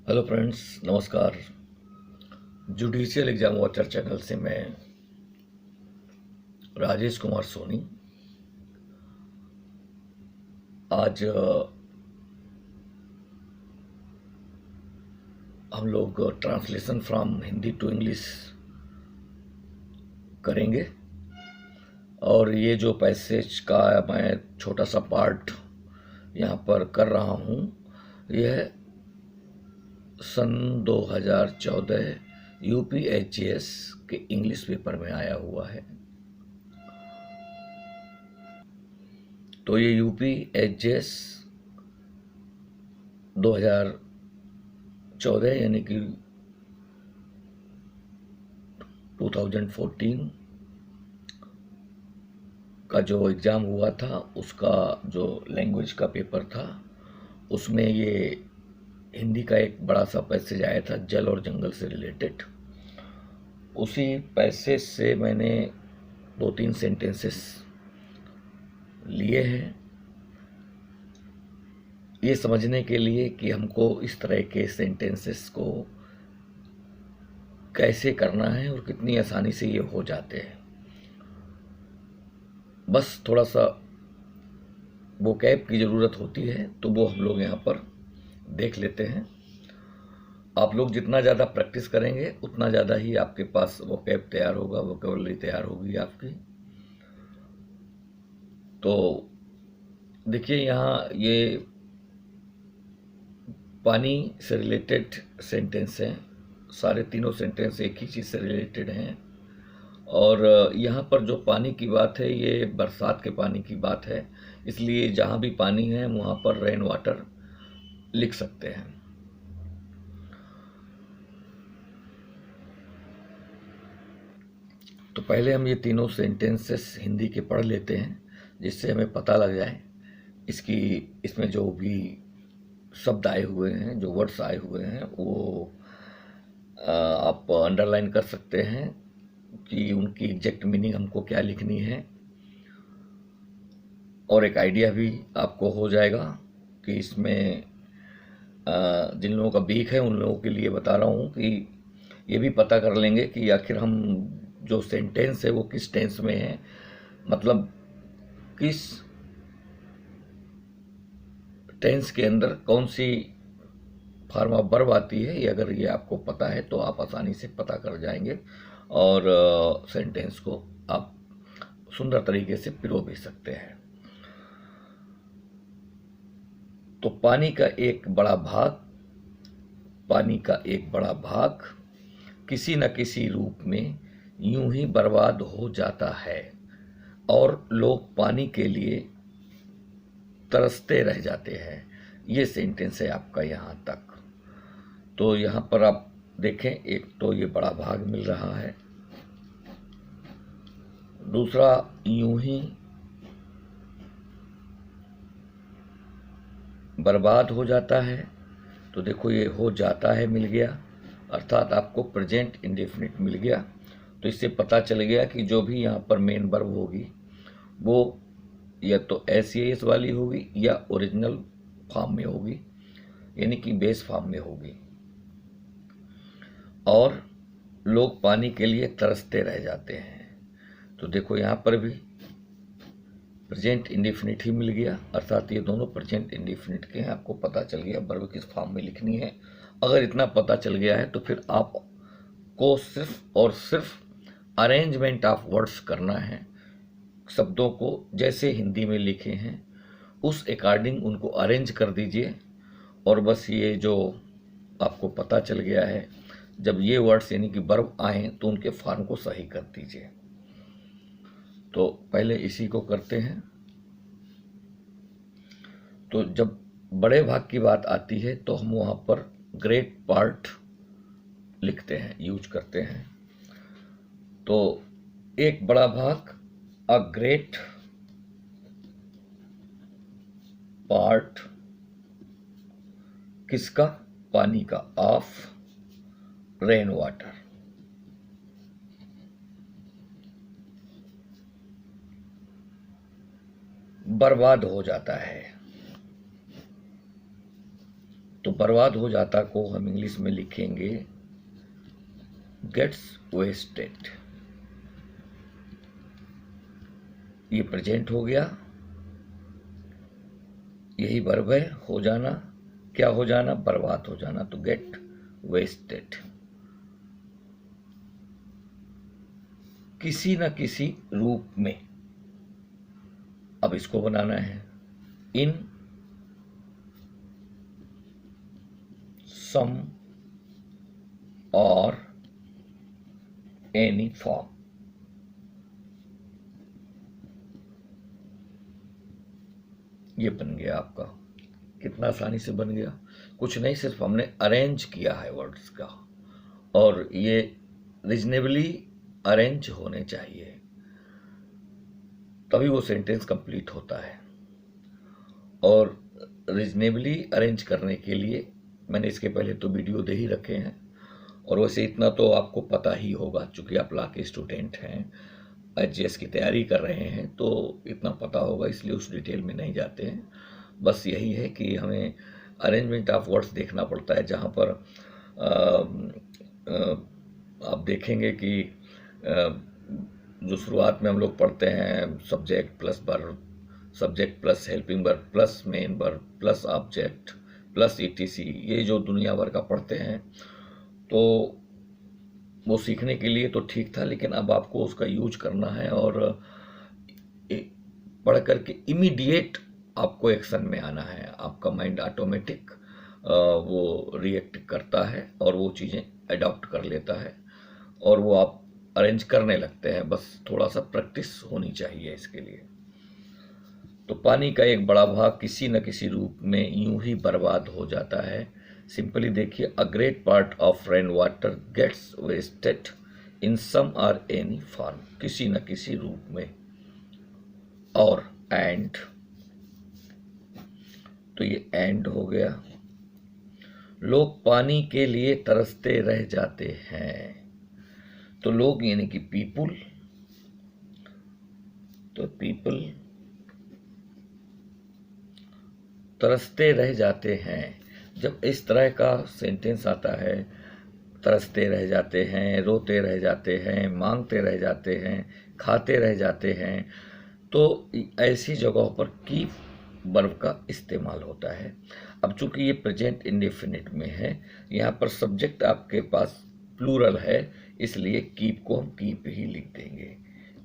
Hello friends, नमस्कार। Judicial exam watcher channel से मैं राजेश कुमार सोनी आज हम लोग translation from Hindi to English करेंगे। और ये जो पैसेज का मैं छोटा सा पार्ट यहाँ पर कर रहा हूँ, यह सन 2014 यूपीएचएस के इंग्लिश पेपर में आया हुआ है। तो ये यूपीएचएस 2014 यानी कि 2014 का जो एग्ज़ाम हुआ था, उसका जो लैंग्वेज का पेपर था, उसमें ये हिंदी का एक बड़ा सा पैसेज आया था जल और जंगल से रिलेटेड। उसी पैसेज से मैंने 2-3 सेंटेंसेस लिए हैं, ये समझने के लिए कि हमको इस तरह के सेंटेंसेस को कैसे करना है और कितनी आसानी से ये हो जाते हैं। बस थोड़ा सा वोकैब की ज़रूरत होती है, तो वो हम लोग यहाँ पर देख लेते हैं। आप लोग जितना ज़्यादा प्रैक्टिस करेंगे उतना ज़्यादा ही आपके पास वोकैब तैयार होगा, वोकैबुलरी तैयार होगी आपकी। तो देखिए, यहाँ ये पानी से रिलेटेड सेंटेंस हैं। सारे तीनों सेंटेंस एक ही चीज़ से रिलेटेड हैं। और यहाँ पर जो पानी की बात है, ये बरसात के पानी की बात है, इसलिए जहाँ भी पानी है वहाँ पर रेन वाटर लिख सकते हैं। तो पहले हम ये तीनों सेंटेंसेस हिंदी के पढ़ लेते हैं, जिससे हमें पता लग जाए इसमें जो भी शब्द आए हुए हैं, जो वर्ड्स आए हुए हैं, वो आप अंडरलाइन कर सकते हैं कि उनकी एग्जैक्ट मीनिंग हमको क्या लिखनी है। और एक आइडिया भी आपको हो जाएगा कि इसमें जिन लोगों का वीक है उन लोगों के लिए बता रहा हूँ कि ये भी पता कर लेंगे कि आखिर हम जो सेंटेंस है वो किस टेंस में है, मतलब किस टेंस के अंदर कौन सी फॉर्म ऑफ वर्ब आती है। ये अगर ये आपको पता है तो आप आसानी से पता कर जाएंगे और सेंटेंस को आप सुंदर तरीके से पिरो भी सकते हैं। तो पानी का एक बड़ा भाग किसी न किसी रूप में यूं ही बर्बाद हो जाता है और लोग पानी के लिए तरसते रह जाते हैं। ये सेंटेंस है आपका यहाँ तक। तो यहाँ पर आप देखें, एक तो ये बड़ा भाग मिल रहा है, दूसरा यूं ही बर्बाद हो जाता है। तो देखो, ये हो जाता है मिल गया, अर्थात आपको प्रेजेंट इंडेफिनिट मिल गया। तो इससे पता चल गया कि जो भी यहाँ पर मेन वर्ब होगी वो या तो एस वाली होगी या ओरिजिनल फॉर्म में होगी, यानी कि बेस फॉर्म में होगी। और लोग पानी के लिए तरसते रह जाते हैं। तो देखो, यहाँ पर भी प्रेजेंट इंडेफिनिट ही मिल गया, अर्थात ये दोनों प्रेजेंट इंडेफिनिट के हैं। आपको पता चल गया वर्ब किस फॉर्म में लिखनी है। अगर इतना पता चल गया है तो फिर आपको सिर्फ और सिर्फ अरेंजमेंट ऑफ वर्ड्स करना है। शब्दों को जैसे हिंदी में लिखे हैं उस अकॉर्डिंग उनको अरेंज कर दीजिए। और बस ये जो आपको पता चल गया है, जब ये वर्ड्स यानी कि वर्ब आए तो उनके फॉर्म को सही कर दीजिए। तो पहले इसी को करते हैं। तो जब बड़े भाग की बात आती है तो हम वहाँ पर ग्रेट पार्ट लिखते हैं, यूज करते हैं। तो एक बड़ा भाग, अ ग्रेट पार्ट, किसका? पानी का, ऑफ रेन वाटर। बर्बाद हो जाता है। तो बर्बाद हो जाता को हम इंग्लिश में लिखेंगे गेट्स वेस्टेड। ये प्रेजेंट हो गया, यही वर्ब है, हो जाना। क्या हो जाना? बर्बाद हो जाना, तो गेट वेस्टेड। किसी न किसी रूप में, अब इसको बनाना है इन सम और एनी फॉर्म। ये बन गया आपका। कितना आसानी से बन गया, कुछ नहीं, सिर्फ हमने अरेंज किया है वर्ड्स का, और ये रीजनेबली अरेंज होने चाहिए, तभी वो सेंटेंस कंप्लीट होता है। और रीजनेबली अरेंज करने के लिए मैंने इसके पहले तो वीडियो दे ही रखे हैं, और वैसे इतना तो आपको पता ही होगा, चूंकि आप लॉ के स्टूडेंट हैं, एचजीएस की तैयारी कर रहे हैं, तो इतना पता होगा, इसलिए उस डिटेल में नहीं जाते हैं। बस यही है कि हमें अरेंजमेंट ऑफ वर्ड्स देखना पड़ता है, जहाँ पर आप देखेंगे कि जो शुरुआत में हम लोग पढ़ते हैं subject plus verb, subject plus helping verb plus main verb plus object plus etc, ये जो दुनिया भर का पढ़ते हैं, तो वो सीखने के लिए तो ठीक था, लेकिन अब आपको उसका यूज करना है, और पढ़ करके इमीडिएट आपको एक्शन में आना है। आपका माइंड ऑटोमेटिक वो रिएक्ट करता है और वो चीज़ें अडॉप्ट कर लेता है, और वो आप अरेंज करने लगते हैं। बस थोड़ा सा प्रैक्टिस होनी चाहिए इसके लिए। तो पानी का एक बड़ा भाग किसी न किसी रूप में यूं ही बर्बाद हो जाता है। सिंपली देखिए, a great part of rain water gets wasted in some और एनी फॉर्म, किसी न किसी रूप में। और एंड, तो ये एंड हो गया। लोग पानी के लिए तरसते रह जाते हैं, तो लोग यानी कि पीपुल, तो पीपल तरसते रह जाते हैं। जब इस तरह का सेंटेंस आता है, तरसते रह जाते हैं, रोते रह जाते हैं, मांगते रह जाते हैं, खाते रह जाते हैं, तो ऐसी जगहों पर कीप वर्ब का इस्तेमाल होता है। अब चूंकि ये प्रेजेंट इंडेफिनिट में है, यहाँ पर सब्जेक्ट आपके पास प्लूरल है, इसलिए कीप को हम कीप ही लिख देंगे।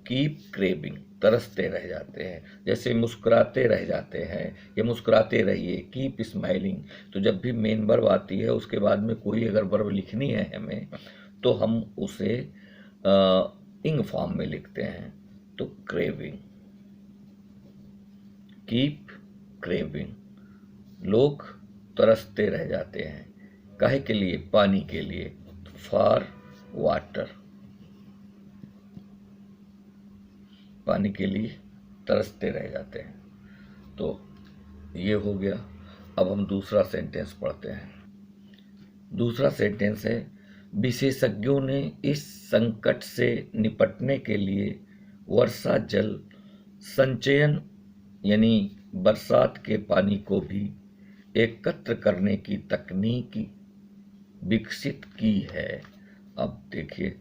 कीप क्रेविंग, तरसते रह जाते हैं, जैसे मुस्कुराते रह जाते हैं, या मुस्कुराते रहिए, कीप स्माइलिंग। तो जब भी मेन वर्ब आती है, उसके बाद में कोई अगर वर्ब लिखनी है हमें, तो हम उसे इंग फॉर्म में लिखते हैं, तो क्रेविंग, कीप क्रेविंग। लोग तरसते रह जाते हैं, काहे के लिए? पानी के लिए, फॉर वाटर, पानी के लिए तरसते रह जाते हैं। तो ये हो गया। अब हम दूसरा सेंटेंस पढ़ते हैं। दूसरा सेंटेंस है, विशेषज्ञों ने इस संकट से निपटने के लिए वर्षा जल संचयन यानी बरसात के पानी को भी एकत्र करने की तकनीक विकसित की है। अब देखिए,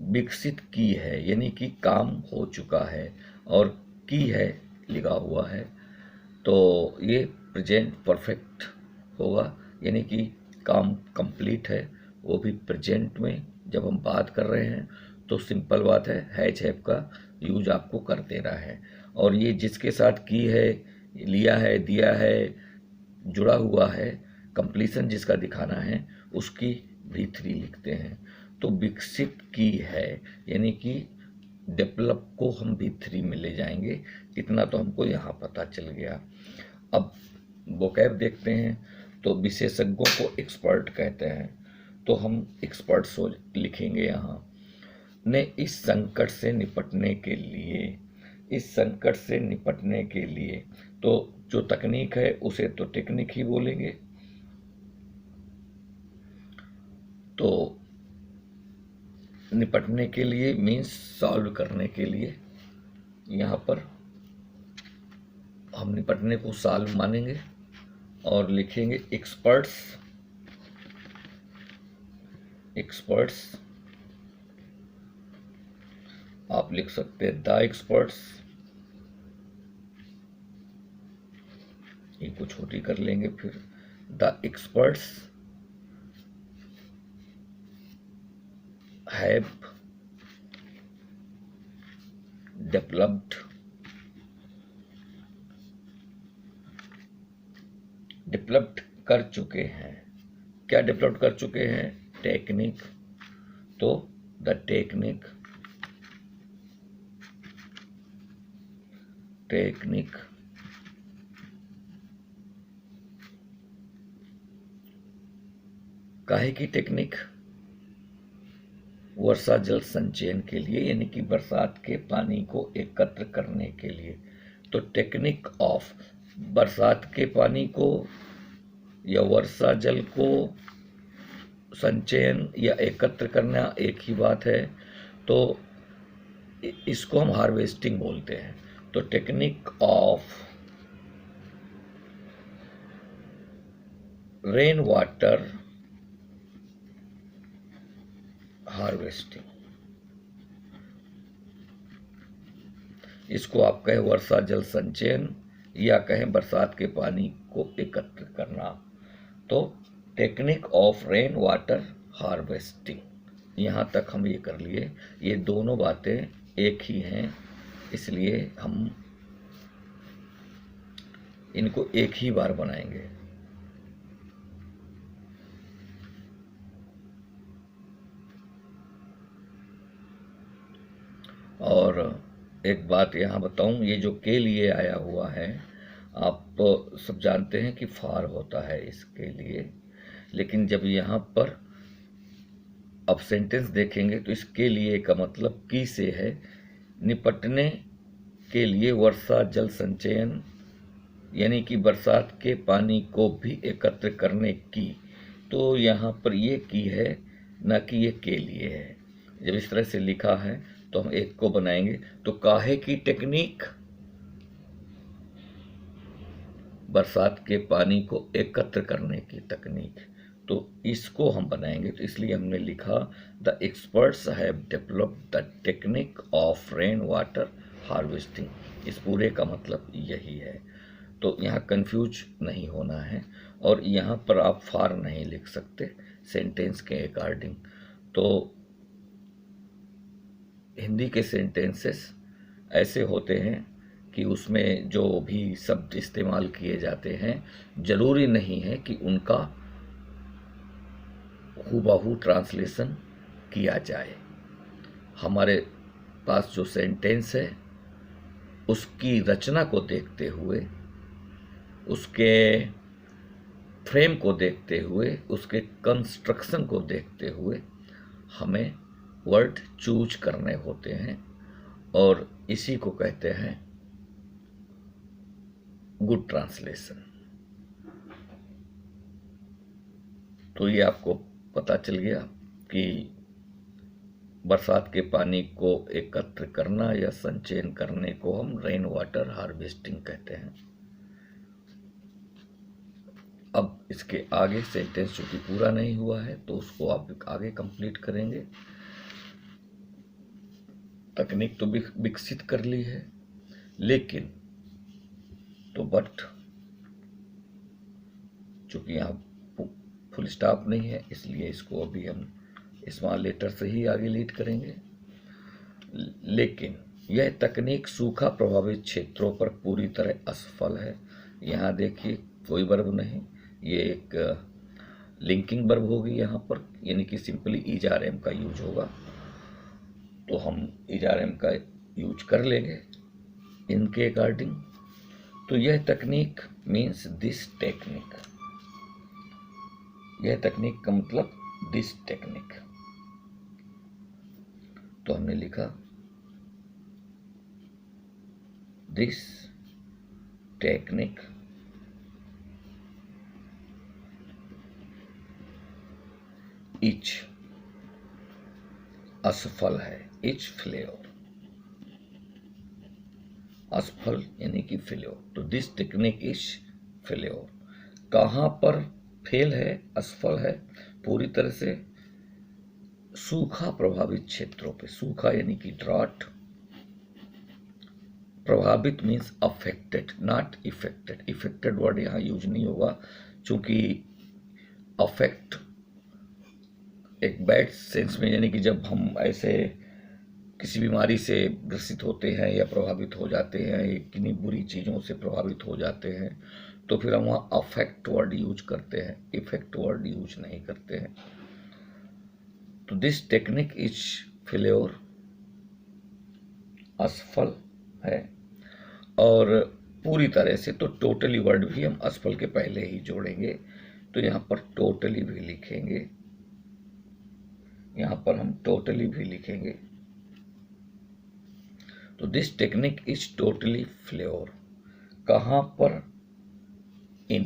विकसित की है यानी कि काम हो चुका है, और की है लिखा हुआ है, तो ये प्रेजेंट परफेक्ट होगा, यानी कि काम कंप्लीट है, वो भी प्रेजेंट में। जब हम बात कर रहे हैं तो सिंपल बात है, हैज हैव का यूज आपको कर देना है, और ये जिसके साथ की है, लिया है, दिया है, जुड़ा हुआ है, कंप्लीशन जिसका दिखाना है, उसकी V3 लिखते हैं। तो विकसित की है यानी कि डेवलप को हम V3 में ले जाएंगे, इतना तो हमको यहाँ पता चल गया। अब वोकैब देखते हैं, तो विशेषज्ञों को एक्सपर्ट कहते हैं, तो हम एक्सपर्ट्स लिखेंगे यहाँ। ने इस संकट से निपटने के लिए, इस संकट से निपटने के लिए, तो जो तकनीक है उसे तो टेक्निक ही बोलेंगे। तो निपटने के लिए मीन्स सॉल्व करने के लिए, यहाँ पर हम निपटने को सॉल्व मानेंगे और लिखेंगे एक्सपर्ट्स एक्सपर्ट्स, आप लिख सकते हैं द एक्सपर्ट्स, इनको छोटी कर लेंगे, फिर द एक्सपर्ट्स हैव डेवलप्ड कर चुके हैं। क्या डेवलप कर चुके हैं? टेक्निक। तो द टेक्निक काहे की टेक्निक? वर्षा जल संचयन के लिए, यानी कि बरसात के पानी को एकत्र करने के लिए। तो टेक्निक ऑफ बरसात के पानी को या वर्षा जल को संचयन या एकत्र करना एक ही बात है, तो इसको हम हार्वेस्टिंग बोलते हैं। तो technique of rain water harvesting, इसको आप कहें वर्षा जल संचयन या कहें बरसात के पानी को एकत्र करना। तो technique of rain water harvesting, यहाँ तक हम ये कर लिए। ये दोनों बातें एक ही हैं, इसलिए हम इनको एक ही बार बनाएंगे। और एक बात यहाँ बताऊं, ये जो के लिए आया हुआ है, आप तो सब जानते हैं कि फार होता है इसके लिए, लेकिन जब यहाँ पर अब सेंटेंस देखेंगे तो इसके लिए का मतलब की से है। निपटने के लिए वर्षा जल संचयन, यानी कि बरसात के पानी को भी एकत्र करने की। तो यहाँ पर ये की है, ना कि ये के लिए है। जब इस तरह से लिखा है तो हम एक को बनाएंगे। तो काहे की टेक्निक? बरसात के पानी को एकत्र करने की तकनीक। तो इसको हम बनाएंगे, तो इसलिए हमने लिखा the experts have developed the technique of rain water harvesting. इस पूरे का मतलब यही है। तो यहाँ कंफ्यूज नहीं होना है, और यहाँ पर आप फार नहीं लिख सकते सेंटेंस के अकॉर्डिंग। तो हिंदी के सेंटेंसेस ऐसे होते हैं कि उसमें जो भी शब्द इस्तेमाल किए जाते हैं, जरूरी नहीं है कि उनका हूबहू ट्रांसलेशन किया जाए। हमारे पास जो सेंटेंस है उसकी रचना को देखते हुए, उसके फ्रेम को देखते हुए, उसके कंस्ट्रक्शन को देखते हुए हमें वर्ड चूज करने होते हैं, और इसी को कहते हैं गुड ट्रांसलेशन। तो ये आपको पता चल गया कि बरसात के पानी को एकत्र करना या संचयन करने को हम रेन वाटर हार्वेस्टिंग कहते हैं। अब इसके आगे सेंटेंस चूंकि पूरा नहीं हुआ है तो उसको आप आगे कंप्लीट करेंगे। तकनीक तो विकसित कर ली है, लेकिन तो बट चूंकि यहाँ फुल स्टॉप नहीं है, इसलिए इसको अभी हम स्मॉल लेटर से ही आगे लीड करेंगे। लेकिन यह तकनीक सूखा प्रभावित क्षेत्रों पर पूरी तरह असफल है। यहाँ देखिए कोई वर्ब नहीं, ये एक लिंकिंग वर्ब होगी यहाँ पर, यानी कि सिंपली इजारएम का यूज होगा। तो हम इजारएम का यूज कर लेंगे इनके अकॉर्डिंग। तो यह तकनीक मीन्स दिस टेक्निक, यह तकनीक का मतलब दिस टेक्निक। तो हमने लिखा दिस टेक्निक इच असफल है, इच फेल्योर, असफल यानी कि फेल्योर। तो दिस टेक्निक इज फेल्योर। कहाँ पर फेल है, असफल है? पूरी तरह से सूखा प्रभावित क्षेत्रों पे, सूखा यानी कि ड्रॉट, प्रभावित means affected, not affected. Affected word यहाँ यूज नहीं होगा, क्योंकि अफेक्ट एक बैड सेंस में, यानी कि जब हम ऐसे किसी बीमारी से ग्रसित होते हैं या प्रभावित हो जाते हैं, किन्हीं बुरी चीज़ों से प्रभावित हो जाते हैं, तो फिर हम वहाँ अफेक्ट वर्ड यूज करते हैं, इफेक्ट वर्ड यूज नहीं करते हैं। तो दिस टेक्निक इज फेल्योर, असफल है। और पूरी तरह से तो टोटली वर्ड भी हम असफल के पहले ही जोड़ेंगे, तो यहाँ पर टोटली भी लिखेंगे, यहाँ पर हम टोटली भी लिखेंगे। तो this technique is totally failure, कहां पर, इन।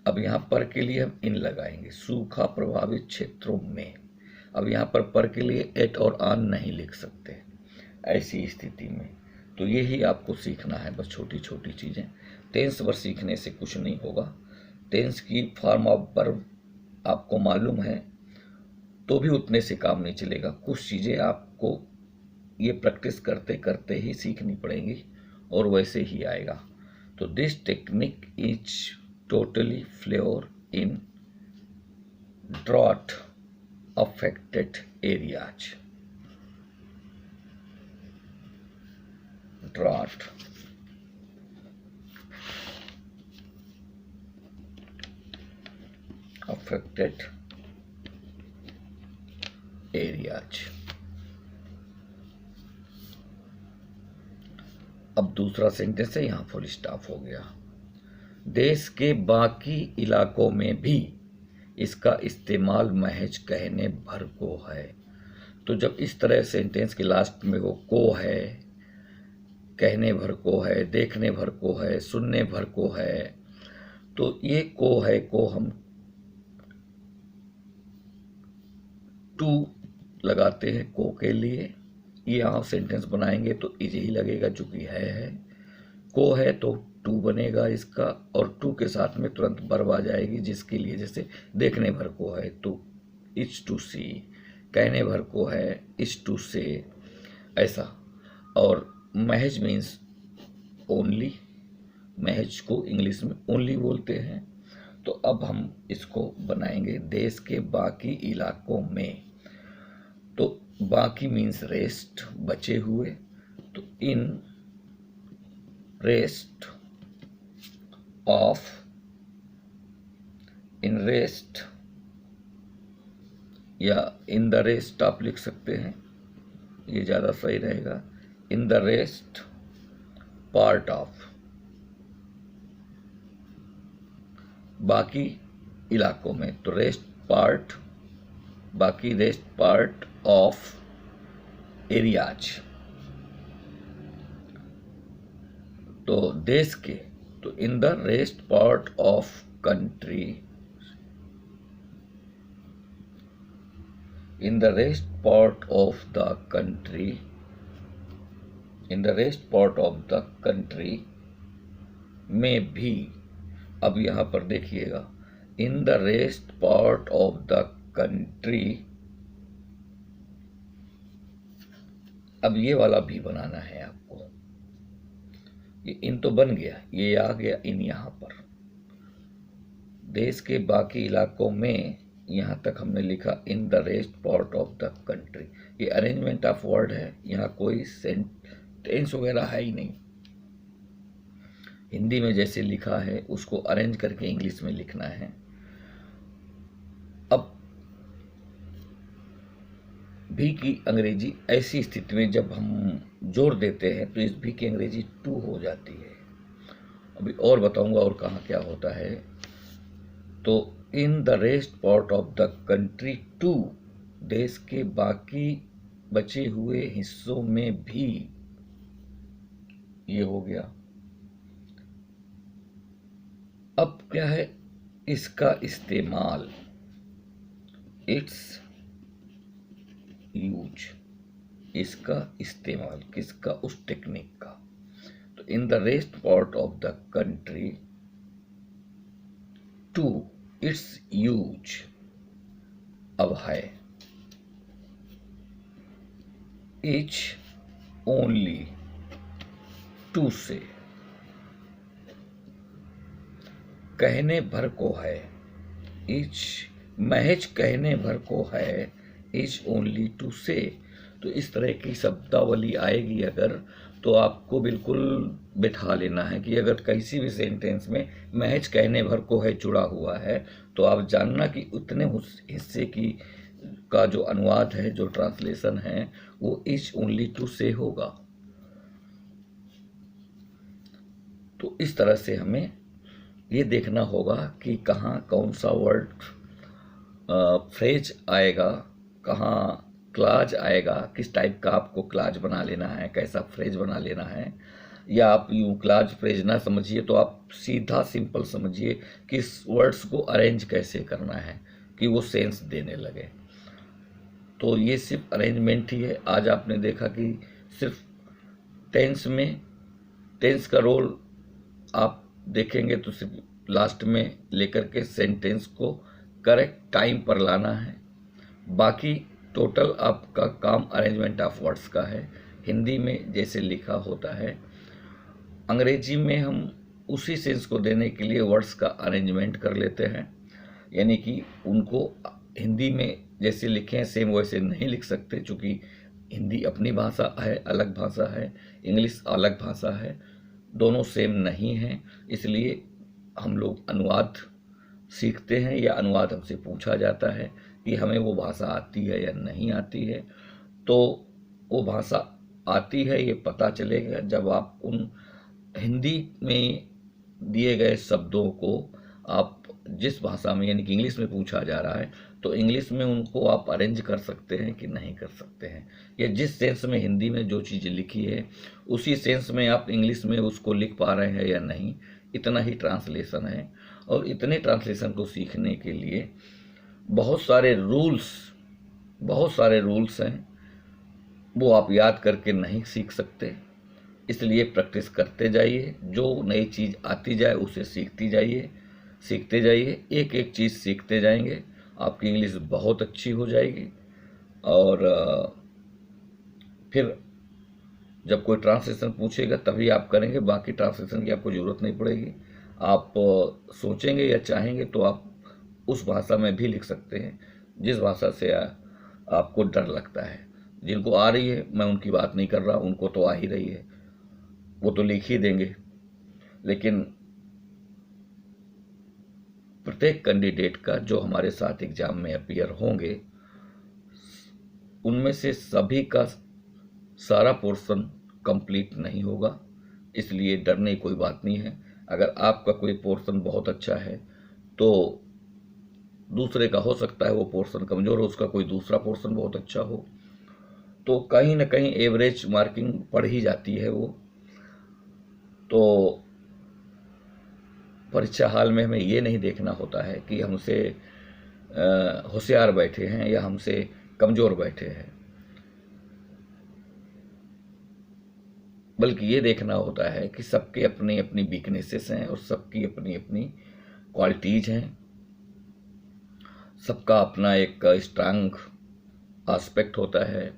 अब यहां पर के लिए हम इन लगाएंगे, सूखा प्रभावित क्षेत्रों में। अब यहां पर के लिए एट और ऑन नहीं लिख सकते ऐसी स्थिति में। तो यही आपको सीखना है, बस छोटी छोटी चीजें। टेंस वर्ब सीखने से कुछ नहीं होगा, टेंस की फॉर्म ऑफ वर्ब आपको मालूम है तो भी उतने से काम नहीं चलेगा। कुछ चीजें आपको ये प्रैक्टिस करते करते ही सीखनी पड़ेंगी और वैसे ही आएगा। तो this technique is totally failure in drought affected areas. Drought affected areas. अब दूसरा सेंटेंस है, यहां फुल स्टॉप हो गया। देश के बाकी इलाकों में भी इसका इस्तेमाल महज कहने भर को है। तो जब इस तरह सेंटेंस के लास्ट में वो को है, कहने भर को है, देखने भर को है, सुनने भर को है, तो ये को है को हम टू लगाते हैं को के लिए। ये आप सेंटेंस बनाएंगे तो इजी ही लगेगा, चूंकि है को है तो टू बनेगा इसका, और टू के साथ में तुरंत वर्ब आ जाएगी, जिसके लिए जैसे देखने भर को है तो इज टू सी, कहने भर को है इज टू से, ऐसा। और महज मीन्स ओनली, महज को इंग्लिश में ओनली बोलते हैं। तो अब हम इसको बनाएंगे देश के बाकी इलाकों में। तो बाकी मीन्स रेस्ट, बचे हुए, तो in rest of, in rest या इन द रेस्ट आप लिख सकते हैं, ये ज़्यादा सही रहेगा। इन द रेस्ट पार्ट ऑफ, बाकी इलाकों में, तो रेस्ट पार्ट, बाकी रेस्ट पार्ट ऑफ एरियाज। तो देश के, तो in the rest part of country, in the rest part of the country, in the rest part of the country में भी। अब यहां पर देखिएगा, इन the rest part of the country, अब ये वाला भी बनाना है आपको। ये इन तो बन गया, ये आ गया इन यहां पर। देश के बाकी इलाकों में, यहां तक हमने लिखा इन the rest part of the country. ये अरेंजमेंट ऑफ वर्ड है, यहाँ कोई टेंस वगैरह है ही नहीं। हिंदी में जैसे लिखा है उसको अरेंज करके इंग्लिश में लिखना है। अब भी की अंग्रेजी ऐसी स्थिति में जब हम जोड़ देते हैं तो इस भी की अंग्रेजी टू हो जाती है। अभी और बताऊंगा और कहाँ क्या होता है। तो in the rest part of the country too, देश के बाकी बचे हुए हिस्सों में भी, ये हो गया। अब क्या है, इसका इस्तेमाल, इट्स यूज, इसका इस्तेमाल किसका, उस टेक्निक का। तो in the rest part of the country to its use अब है इच ओनली टू से, कहने भर को है, इच महज कहने भर को है, इच ओनली टू से। तो इस तरह की शब्दावली आएगी अगर, तो आपको बिल्कुल बिठा लेना है कि अगर किसी भी सेंटेंस में महज कहने भर को है जुड़ा हुआ है, तो आप जानना कि उतने हिस्से की का जो अनुवाद है, जो ट्रांसलेशन है, वो इच ओनली टू से होगा। तो इस तरह से हमें ये देखना होगा कि कहाँ कौन सा वर्ड फ्रेज आएगा, कहाँ क्लाज आएगा, किस टाइप का आपको क्लाज बना लेना है, कैसा फ्रेज बना लेना है। या आप यूँ क्लाज फ्रेज ना समझिए तो आप सीधा सिंपल समझिए कि इस वर्ड्स को अरेंज कैसे करना है कि वो सेंस देने लगे। तो ये सिर्फ अरेंजमेंट ही है। आज आपने देखा कि सिर्फ टेंस का रोल आप देखेंगे तो सिर्फ लास्ट में लेकर के सेंटेंस को करेक्ट टाइम पर लाना है। बाकी टोटल आपका काम अरेंजमेंट ऑफ वर्ड्स का है। हिंदी में जैसे लिखा होता है, अंग्रेजी में हम उसी सेंस को देने के लिए वर्ड्स का अरेंजमेंट कर लेते हैं, यानी कि उनको हिंदी में जैसे लिखे हैं सेम वैसे नहीं लिख सकते, चूँकि हिंदी अपनी भाषा है, अलग भाषा है, इंग्लिश अलग भाषा है, दोनों सेम नहीं हैं। इसलिए हम लोग अनुवाद सीखते हैं या अनुवाद हमसे पूछा जाता है कि हमें वो भाषा आती है या नहीं आती है। तो वो भाषा आती है ये पता चलेगा जब आप उन हिंदी में दिए गए शब्दों को आप जिस भाषा में, यानी कि इंग्लिश में पूछा जा रहा है, तो इंग्लिश में उनको आप अरेंज कर सकते हैं कि नहीं कर सकते हैं, या जिस सेंस में हिंदी में जो चीज़ लिखी है उसी सेंस में आप इंग्लिश में उसको लिख पा रहे हैं या नहीं। इतना ही ट्रांसलेशन है। और इतने ट्रांसलेशन को सीखने के लिए बहुत सारे रूल्स हैं, वो आप याद करके नहीं सीख सकते। इसलिए प्रैक्टिस करते जाइए, जो नई चीज़ आती जाए उसे सीखते जाइए, एक एक चीज़ सीखते जाएंगे, आपकी इंग्लिश बहुत अच्छी हो जाएगी। और फिर जब कोई ट्रांसलेशन पूछेगा तभी आप करेंगे, बाकी ट्रांसलेशन की आपको ज़रूरत नहीं पड़ेगी। आप सोचेंगे या चाहेंगे तो आप उस भाषा में भी लिख सकते हैं जिस भाषा से आपको डर लगता है। जिनको आ रही है, मैं उनकी बात नहीं कर रहा, उनको तो आ ही रही है, वो तो लिख ही देंगे। लेकिन प्रत्येक कैंडिडेट का जो हमारे साथ एग्जाम में अपीयर होंगे, उनमें से सभी का सारा पोर्शन कंप्लीट नहीं होगा, इसलिए डरने की कोई बात नहीं है। अगर आपका कोई पोर्शन बहुत अच्छा है तो दूसरे का हो सकता है वो पोर्शन कमज़ोर हो, उसका कोई दूसरा पोर्शन बहुत अच्छा हो, तो कहीं ना कहीं एवरेज मार्किंग पड़ ही जाती है वो। तो परीक्षा हाल में हमें ये नहीं देखना होता है कि हमसे होशियार बैठे हैं या हमसे कमज़ोर बैठे हैं, बल्कि ये देखना होता है कि सबके अपनी अपनी वीकनेसेस हैं और सबकी अपनी अपनी क्वालिटीज़ हैं। सबका अपना एक स्ट्रांग आस्पेक्ट होता है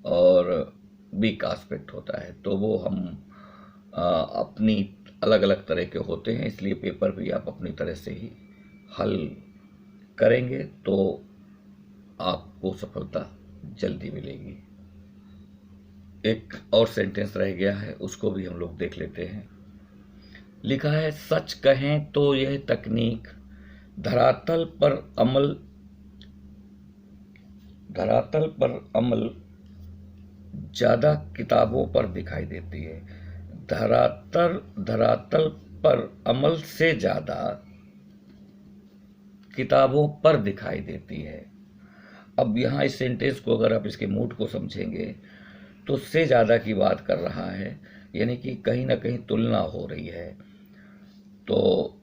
और वीक आस्पेक्ट होता है, तो वो हम अपनी अलग अलग तरह के होते हैं। इसलिए पेपर भी आप अपनी तरह से ही हल करेंगे तो आपको सफलता जल्दी मिलेगी। एक और सेंटेंस रह गया है, उसको भी हम लोग देख लेते हैं। लिखा है, सच कहें तो यह तकनीक धरातल पर अमल ज्यादा किताबों पर दिखाई देती है। धरातल पर अमल से ज्यादा किताबों पर दिखाई देती है। अब यहाँ इस सेंटेंस को अगर आप इसके मूड को समझेंगे तो से ज़्यादा की बात कर रहा है, यानी कि कहीं ना कहीं तुलना हो रही है। तो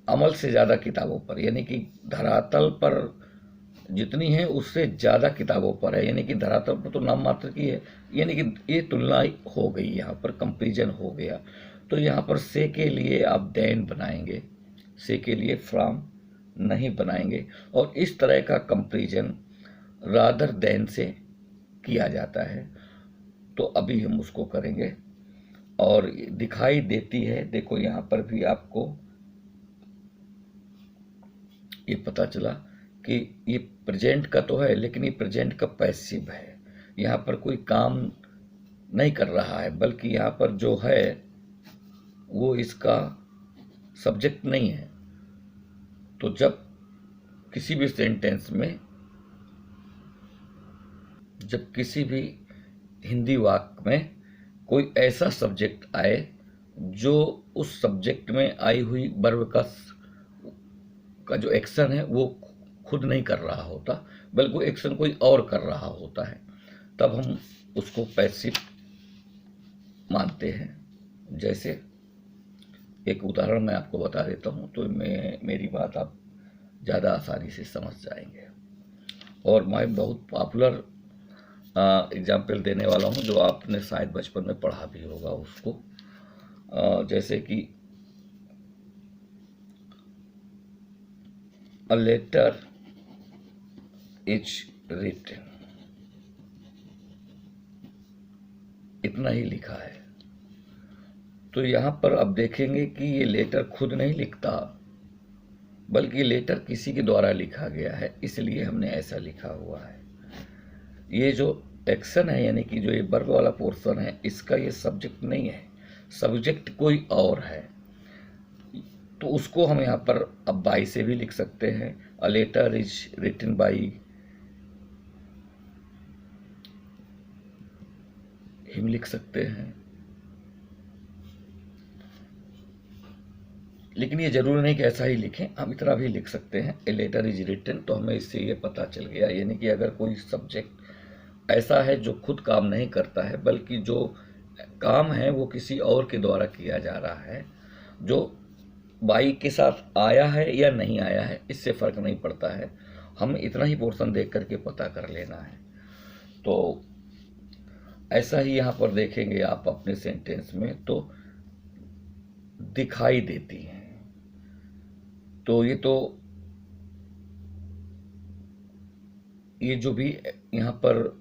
अमल से ज़्यादा किताबों पर, यानी कि धरातल पर जितनी है उससे ज़्यादा किताबों पर है, यानी कि धरातल पर तो नाम मात्र की है, यानी कि ये तुलना हो गई, यहाँ पर कंपैरिजन हो गया। तो यहाँ पर से के लिए आप देन बनाएंगे, से के लिए फ्रॉम नहीं बनाएंगे, और इस तरह का कंपैरिजन रादर देन से किया जाता है। तो अभी हम उसको करेंगे। और दिखाई देती है, देखो यहाँ पर भी आपको ये पता चला कि ये प्रेजेंट का तो है, लेकिन ये प्रेजेंट का पैसिव है। यहाँ पर कोई काम नहीं कर रहा है, बल्कि यहाँ पर जो है वो इसका सब्जेक्ट नहीं है। तो जब किसी भी सेंटेंस में, जब किसी भी हिंदी वाक्य में कोई ऐसा सब्जेक्ट आए जो उस सब्जेक्ट में आई हुई वर्ब का जो एक्शन है वो खुद नहीं कर रहा होता, बल्कि वो एक्शन कोई और कर रहा होता है, तब हम उसको पैसिव मानते हैं। जैसे एक उदाहरण मैं आपको बता देता हूँ, तो मेरी बात आप ज़्यादा आसानी से समझ जाएंगे। और मैं बहुत पॉपुलर एग्जाम्पल देने वाला हूँ, जो आपने शायद बचपन में पढ़ा भी होगा उसको। जैसे कि अ लेटर इज रिटन, इतना ही लिखा है। तो यहाँ पर अब देखेंगे कि ये लेटर खुद नहीं लिखता, बल्कि लेटर किसी के द्वारा लिखा गया है, इसलिए हमने ऐसा लिखा हुआ है। ये जो एक्शन है, यानी कि जो ये वर्ब वाला पोर्शन है, इसका ये सब्जेक्ट नहीं है, सब्जेक्ट कोई और है। तो उसको हम यहाँ पर अब बाई से भी लिख सकते हैं। A letter is written by him लिख सकते हैं। लेकिन ये जरूरी नहीं कि ऐसा ही लिखें, हम इतना भी लिख सकते हैं, ए लेटर इज रिटन। तो हमें इससे ये पता चल गया, यानी कि अगर कोई सब्जेक्ट ऐसा है जो खुद काम नहीं करता है, बल्कि जो काम है वो किसी और के द्वारा किया जा रहा है, जो बाई के साथ आया है या नहीं आया है इससे फर्क नहीं पड़ता है, हम इतना ही पोर्शन देख करके पता कर लेना है। तो ऐसा ही यहाँ पर देखेंगे आप अपने सेंटेंस में, तो दिखाई देती हैं। तो ये जो भी यहाँ पर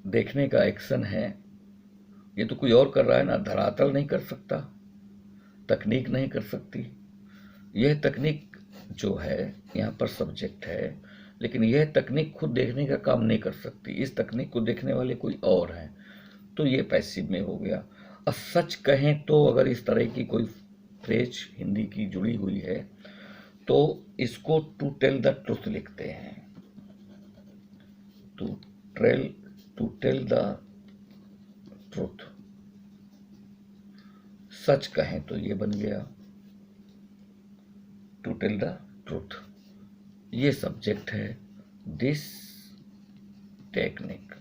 देखने का एक्शन है, ये तो कोई और कर रहा है ना, धरातल नहीं कर सकता, तकनीक नहीं कर सकती। यह तकनीक जो है यहाँ पर सब्जेक्ट है, लेकिन यह तकनीक खुद देखने का काम नहीं कर सकती, इस तकनीक को देखने वाले कोई और हैं। तो ये पैसिव में हो गया। अब सच कहें तो अगर इस तरह की कोई फ्रेज हिंदी की जुड़ी हुई है, तो इसको टू टेल द ट्रुथ लिखते हैं। टू टेल द ट्रुथ, सच कहें तो ये बन गया टू टेल द ट्रुथ। ये सब्जेक्ट है, दिस टेक्निक।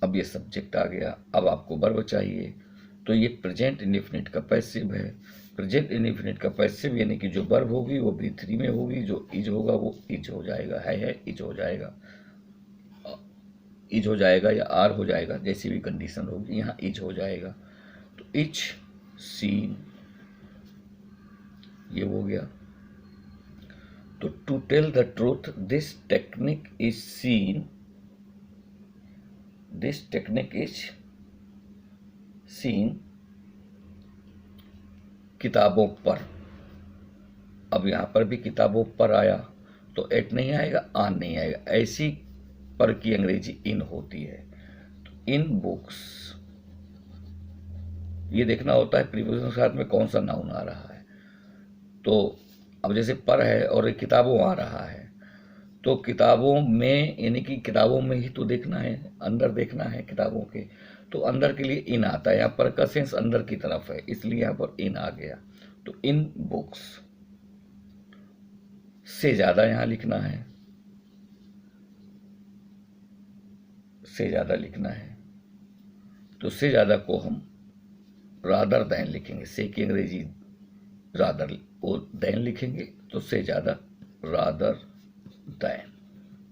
अब ये सब्जेक्ट आ गया, अब आपको वर्ब चाहिए, तो ये प्रेजेंट इंडेफिनिट का पैसिव है। प्रेजेंट इंडेफिनिट का पैसिव यानी कि जो वर्ब होगी वो V3 में होगी, जो इज होगा वो इज हो जाएगा, है इज हो जाएगा, इज हो जाएगा या आर हो जाएगा, जैसी भी कंडीशन होगी, यहाँ इज हो जाएगा। तो इज सीन, ये हो गया। तो to tell the truth this technique is seen, this technique is seen किताबों पर। अब यहां पर भी किताबों पर आया तो एट नहीं आएगा, आन नहीं आएगा, ऐसी पर की अंग्रेजी इन होती है। तो इन बुक्स, ये देखना होता है प्रीपोजिशन के साथ में कौन सा नाउन आ रहा है। तो अब जैसे पर है और किताबों आ रहा है, तो किताबों में यानी कि किताबों में ही तो देखना है, अंदर देखना है किताबों के, तो अंदर के लिए इन आता है। यहाँ पर का सेंस अंदर की तरफ है, इसलिए यहाँ पर इन आ गया। तो इन बुक्स से ज्यादा यहाँ लिखना है, से ज्यादा लिखना है। तो से ज्यादा को हम रादर दैन लिखेंगे, से की अंग्रेजी रादर, वो दैन लिखेंगे, तो से ज्यादा रादर दैन,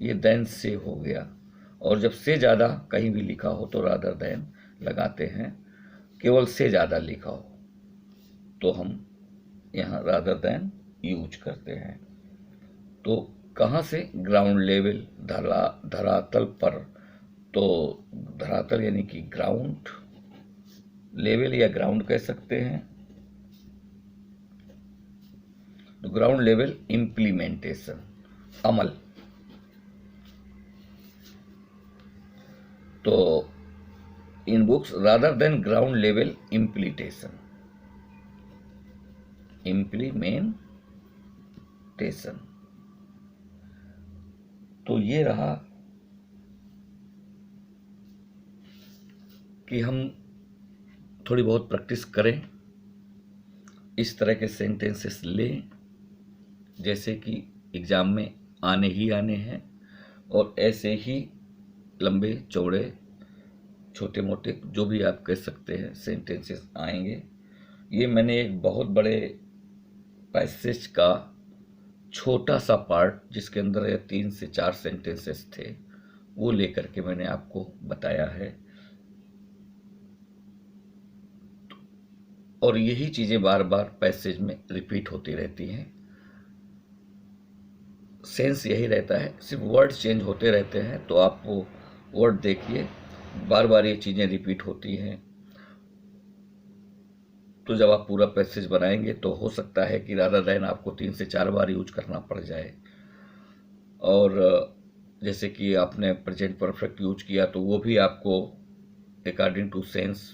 ये दैन से हो गया। और जब से ज्यादा कहीं भी लिखा हो तो रादर दैन लगाते हैं। केवल से ज़्यादा लिखा हो तो हम यहाँ रादर देन यूज करते हैं। तो कहाँ से? ग्राउंड लेवल, धरातल पर। तो धरातल यानी कि ग्राउंड लेवल या ग्राउंड कह सकते हैं। तो ग्राउंड लेवल इम्प्लीमेंटेशन, अमल। तो in books rather than ground level implementation, तो ये रहा कि हम थोड़ी बहुत प्रैक्टिस करें, इस तरह के सेंटेंसेस लें जैसे कि एग्जाम में आने ही आने हैं, और ऐसे ही लंबे चौड़े छोटे मोटे जो भी आप कह सकते हैं सेंटेंसेस आएंगे। ये मैंने एक बहुत बड़े पैसेज का छोटा सा पार्ट, जिसके अंदर 3 से 4 सेंटेंसेस थे, वो लेकर के मैंने आपको बताया है। और यही चीज़ें बार बार पैसेज में रिपीट होती रहती हैं। सेंस यही रहता है, सिर्फ वर्ड चेंज होते रहते हैं। तो आप वो वर्ड देखिए, बार बार ये चीज़ें रिपीट होती हैं। तो जब आप पूरा पैसेज बनाएंगे तो हो सकता है कि रादर देन आपको 3 से 4 बार यूज करना पड़ जाए। और जैसे कि आपने प्रेजेंट परफेक्ट यूज किया तो वो भी आपको अकॉर्डिंग टू सेंस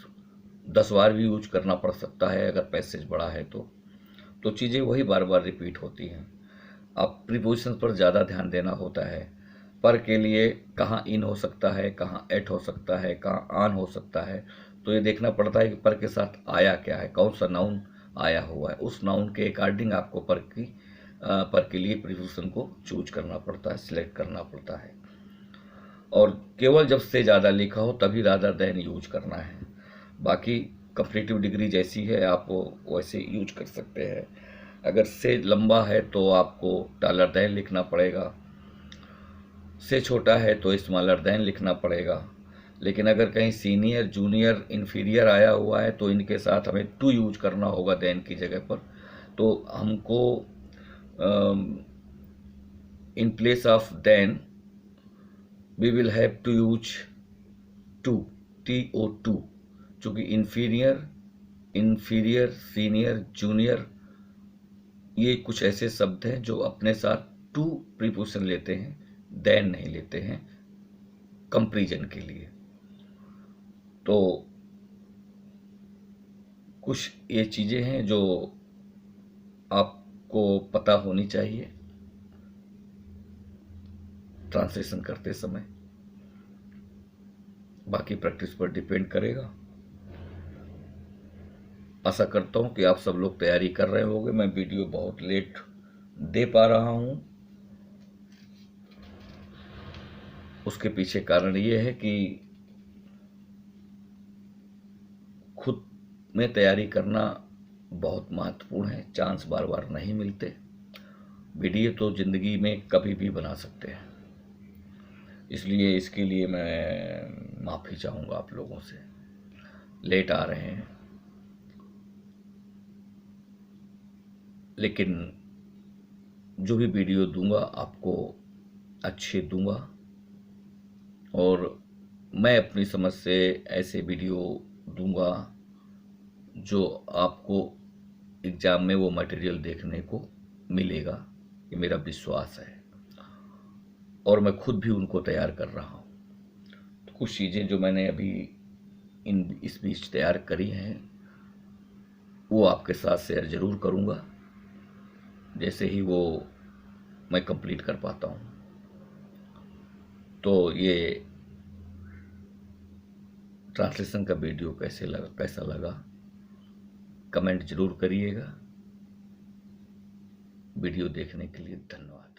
10 बार भी यूज करना पड़ सकता है अगर पैसेज बड़ा है तो चीज़ें वही बार बार रिपीट होती हैं। आप प्रीपोजिशन पर ज़्यादा ध्यान देना होता है। पर के लिए कहाँ इन हो सकता है, कहाँ एट हो सकता है, कहाँ आन हो सकता है, तो ये देखना पड़ता है कि पर के साथ आया क्या है, कौन सा नाउन आया हुआ है। उस नाउन के अकॉर्डिंग आपको पर के लिए प्रीपोजिशन को चूज करना पड़ता है, सिलेक्ट करना पड़ता है। और केवल जब से ज़्यादा लिखा हो तभी रादर देन यूज करना है। बाकी कंपैरेटिव डिग्री जैसी है आप वैसे यूज कर सकते हैं। अगर से लंबा है तो आपको डॉलर देन लिखना पड़ेगा, से छोटा है तो स्मॉलर देन लिखना पड़ेगा। लेकिन अगर कहीं सीनियर, जूनियर, इन्फीरियर आया हुआ है तो इनके साथ हमें टू यूज करना होगा देन की जगह पर। तो हमको in place of then we will have to use to, TO2, चूँकि इन्फीरियर, सीनियर, जूनियर ये कुछ ऐसे शब्द हैं जो अपने साथ टू प्रीपोजिशन लेते हैं, देन नहीं लेते हैं कंपैरिजन के लिए। तो कुछ ये चीज़ें हैं जो आपको पता होनी चाहिए ट्रांसलेशन करते समय। बाकी प्रैक्टिस पर डिपेंड करेगा। आशा करता हूं कि आप सब लोग तैयारी कर रहे होंगे। मैं वीडियो बहुत लेट दे पा रहा हूं, उसके पीछे कारण ये है कि खुद में तैयारी करना बहुत महत्वपूर्ण है। चांस बार बार नहीं मिलते। वीडियो तो जिंदगी में कभी भी बना सकते हैं, इसलिए इसके लिए मैं माफ़ी चाहूँगा आप लोगों से। लेट आ रहे हैं, लेकिन जो भी वीडियो दूंगा आपको अच्छे दूंगा। और मैं अपनी समझ से ऐसे वीडियो दूंगा जो आपको एग्ज़ाम में वो मटेरियल देखने को मिलेगा, ये मेरा विश्वास है। और मैं खुद भी उनको तैयार कर रहा हूँ। तो कुछ चीज़ें जो मैंने अभी इस बीच तैयार करी हैं वो आपके साथ शेयर ज़रूर करूँगा जैसे ही वो मैं कंप्लीट कर पाता हूँ। तो ये ट्रांसलेशन का वीडियो कैसा लगा कमेंट जरूर करिएगा। वीडियो देखने के लिए धन्यवाद।